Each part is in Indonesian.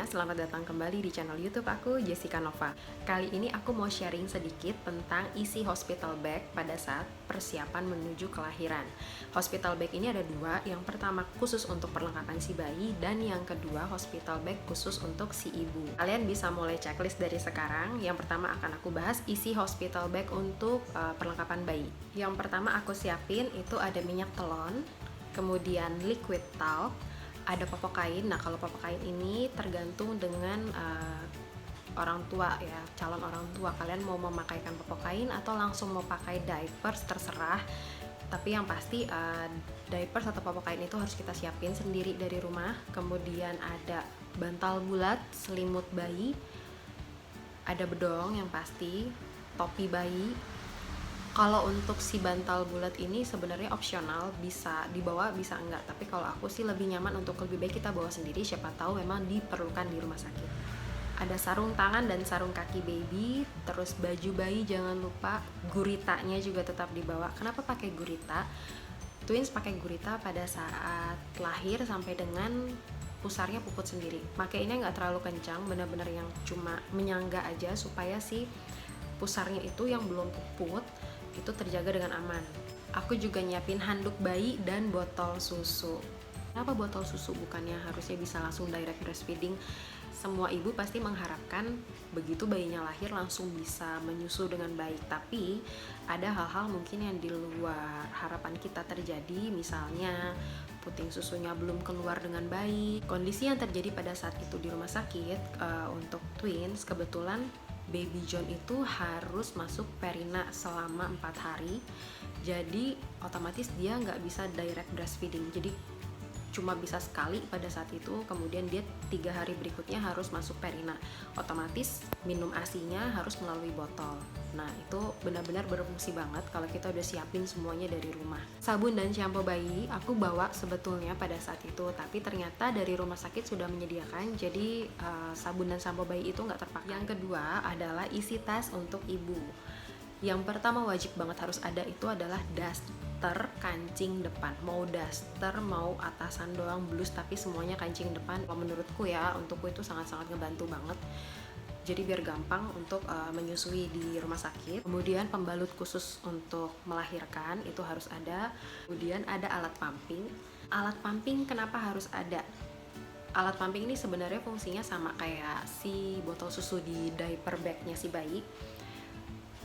selamat datang kembali di channel YouTube aku, Jessica Nova. Kali ini aku mau sharing sedikit tentang isi hospital bag pada saat persiapan menuju kelahiran. Hospital bag ini ada dua, yang pertama khusus untuk perlengkapan si bayi, dan yang kedua hospital bag khusus untuk si ibu. Kalian bisa mulai checklist dari sekarang. Yang pertama akan aku bahas isi hospital bag untuk perlengkapan bayi. Yang pertama aku siapin itu ada minyak telon, kemudian liquid talc, ada popok kain. Nah, kalau popok kain ini tergantung dengan orang tua ya, calon orang tua. Kalian mau memakaikan popok kain atau langsung mau pakai diapers, terserah. Tapi yang pasti diapers atau popok kain itu harus kita siapin sendiri dari rumah. Kemudian ada bantal bulat, selimut bayi, ada bedong yang pasti, topi bayi. Kalau untuk si bantal bulat ini sebenarnya opsional, bisa dibawa bisa enggak, tapi kalau aku sih lebih nyaman untuk lebih baik kita bawa sendiri, siapa tahu memang diperlukan di rumah sakit. Ada sarung tangan dan sarung kaki baby, terus baju bayi jangan lupa, guritanya juga tetap dibawa. Kenapa pakai gurita? Twins pakai gurita pada saat lahir sampai dengan pusarnya puput sendiri. Pakainya nggak terlalu kencang, benar-benar yang cuma menyangga aja supaya si pusarnya itu yang belum puput itu terjaga dengan aman. Aku juga nyiapin handuk bayi dan botol susu. Kenapa botol susu? Bukannya harusnya bisa langsung direct breastfeeding? Semua ibu pasti mengharapkan begitu bayinya lahir langsung bisa menyusu dengan baik, tapi ada hal-hal mungkin yang di luar harapan kita terjadi, misalnya puting susunya belum keluar dengan baik. Kondisi yang terjadi pada saat itu di rumah sakit untuk twins, kebetulan Baby John itu harus masuk perina selama 4 hari, jadi otomatis dia nggak bisa direct breastfeeding, jadi cuma bisa sekali pada saat itu, kemudian dia 3 hari berikutnya harus masuk perina, otomatis minum asinya harus melalui botol. Nah, itu benar-benar berfungsi banget kalau kita udah siapin semuanya dari rumah. Sabun dan shampoo bayi aku bawa sebetulnya pada saat itu, tapi ternyata dari rumah sakit sudah menyediakan, jadi sabun dan shampoo bayi itu nggak terpakai. Yang kedua adalah isi tas untuk ibu. Yang pertama wajib banget harus ada itu adalah daster kancing depan. Mau daster, mau atasan doang blus, tapi semuanya kancing depan. Kalau menurutku ya, untukku itu sangat-sangat ngebantu banget. Jadi biar gampang untuk menyusui di rumah sakit. Kemudian pembalut khusus untuk melahirkan itu harus ada. Kemudian ada alat pumping. Alat pumping kenapa harus ada? Alat pumping ini sebenarnya fungsinya sama kayak si botol susu di diaper bagnya si bayi,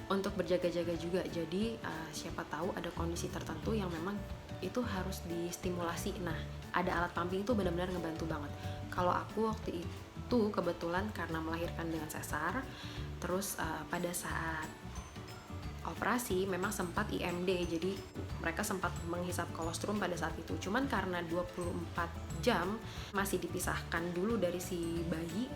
untuk berjaga-jaga juga. Jadi siapa tahu ada kondisi tertentu yang memang itu harus distimulasi. Nah, ada alat pumping itu benar-benar ngebantu banget. Kalau aku waktu itu kebetulan karena melahirkan dengan sesar, terus pada saat operasi memang sempat IMD, jadi mereka sempat menghisap kolostrum pada saat itu. Cuman karena 24 jam masih dipisahkan dulu dari si bayi,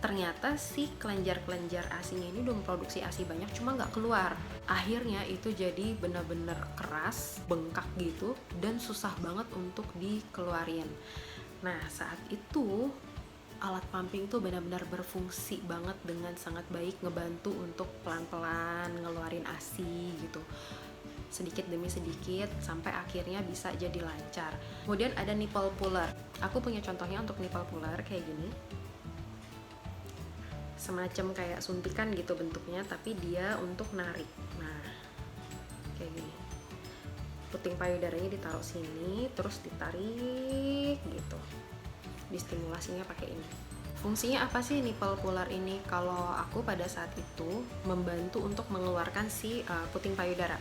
ternyata si kelenjar-kelenjar asinya ini udah memproduksi asi banyak, cuma nggak keluar. Akhirnya itu jadi benar-benar keras, bengkak gitu, dan susah banget untuk dikeluarin. Nah, saat itu alat pumping itu benar-benar berfungsi banget dengan sangat baik, ngebantu untuk pelan-pelan ngeluarin asi gitu, sedikit demi sedikit sampai akhirnya bisa jadi lancar. Kemudian ada nipple puller. Aku punya contohnya untuk nipple puller kayak gini, semacam kayak suntikan gitu bentuknya, tapi dia untuk narik. Nah, kayak gini, puting payudaranya ditaruh sini, terus ditarik gitu, distimulasinya pakai ini. Fungsinya apa sih nipple puller ini? Kalau aku pada saat itu membantu untuk mengeluarkan si puting payudara.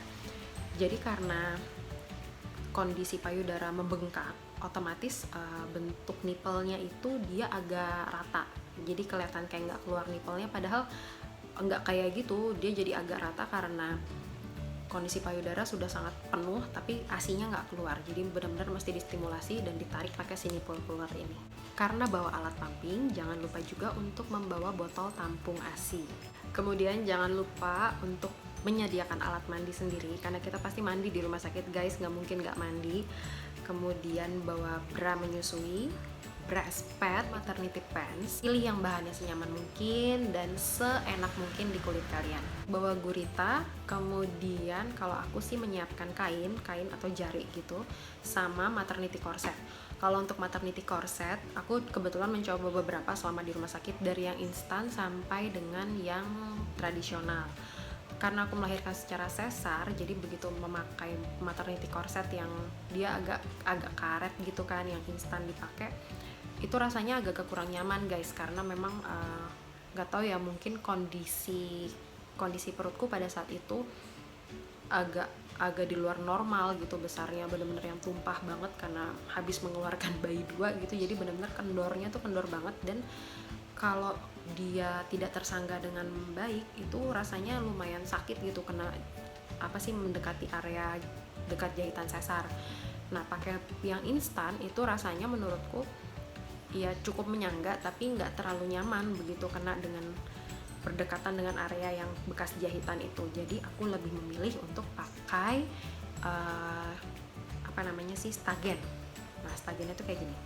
Jadi karena kondisi payudara membengkak, otomatis bentuk nipple-nya itu dia agak rata, jadi kelihatan kayak nggak keluar nipple-nya, padahal nggak kayak gitu, dia jadi agak rata karena kondisi payudara sudah sangat penuh tapi asinya nggak keluar. Jadi benar-benar mesti distimulasi dan ditarik pakai si nipple puller ini. Karena bawa alat pumping, jangan lupa juga untuk membawa botol tampung ASI. Kemudian jangan lupa untuk menyediakan alat mandi sendiri, karena kita pasti mandi di rumah sakit guys, nggak mungkin nggak mandi. Kemudian bawa bra menyusui, breast pad, maternity pants. Pilih yang bahannya senyaman mungkin dan seenak mungkin di kulit kalian. Bawa gurita, kemudian kalau aku sih menyiapkan kain atau jari gitu, sama maternity corset. Kalau untuk maternity corset, aku kebetulan mencoba beberapa selama di rumah sakit, dari yang instan sampai dengan yang tradisional. Karena aku melahirkan secara sesar, jadi begitu memakai maternity corset yang dia agak karet gitu kan, yang instan dipakai, itu rasanya agak kurang nyaman guys, karena memang nggak tahu ya, mungkin kondisi perutku pada saat itu agak di luar normal gitu besarnya, bener-bener yang tumpah banget karena habis mengeluarkan bayi 2 gitu, jadi bener-bener kendornya tuh kendor banget. Dan kalau dia tidak tersangga dengan baik itu rasanya lumayan sakit gitu, kena mendekati area dekat jahitan sesar. Nah, pakai yang instan itu rasanya menurutku ya cukup menyangga, tapi nggak terlalu nyaman begitu kena dengan berdekatan dengan area yang bekas jahitan itu. Jadi aku lebih memilih untuk pakai stagen. Nah, stagennya tuh kayak gini.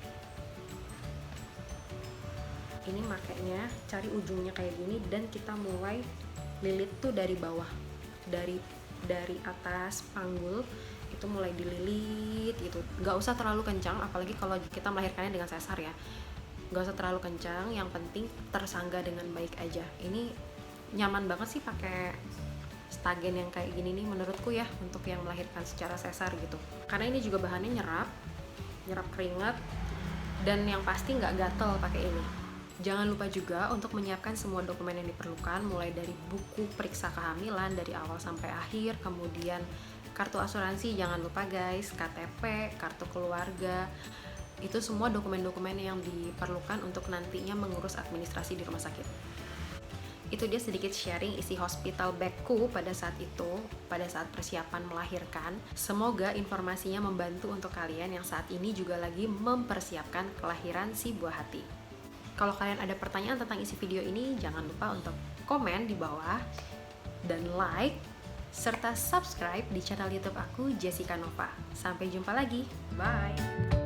Ini makanya cari ujungnya kayak gini, dan kita mulai lilit tuh dari bawah, dari atas panggul itu mulai dililit gitu. Nggak usah terlalu kencang, apalagi kalau kita melahirkannya dengan sesar ya, nggak usah terlalu kencang, yang penting tersangga dengan baik aja. Ini nyaman banget sih pakai stagen yang kayak gini nih menurutku ya, untuk yang melahirkan secara sesar gitu, karena ini juga bahannya nyerap keringat, dan yang pasti nggak gatel pakai ini. Jangan lupa juga untuk menyiapkan semua dokumen yang diperlukan, mulai dari buku periksa kehamilan dari awal sampai akhir, kemudian kartu asuransi jangan lupa guys, KTP, kartu keluarga. Itu semua dokumen-dokumen yang diperlukan untuk nantinya mengurus administrasi di rumah sakit. Itu dia sedikit sharing isi hospital bagku pada saat itu, pada saat persiapan melahirkan. Semoga informasinya membantu untuk kalian yang saat ini juga lagi mempersiapkan kelahiran si buah hati. Kalau kalian ada pertanyaan tentang isi video ini, jangan lupa untuk komen di bawah dan like, serta subscribe di channel YouTube aku, Jessica Nova. Sampai jumpa lagi, bye!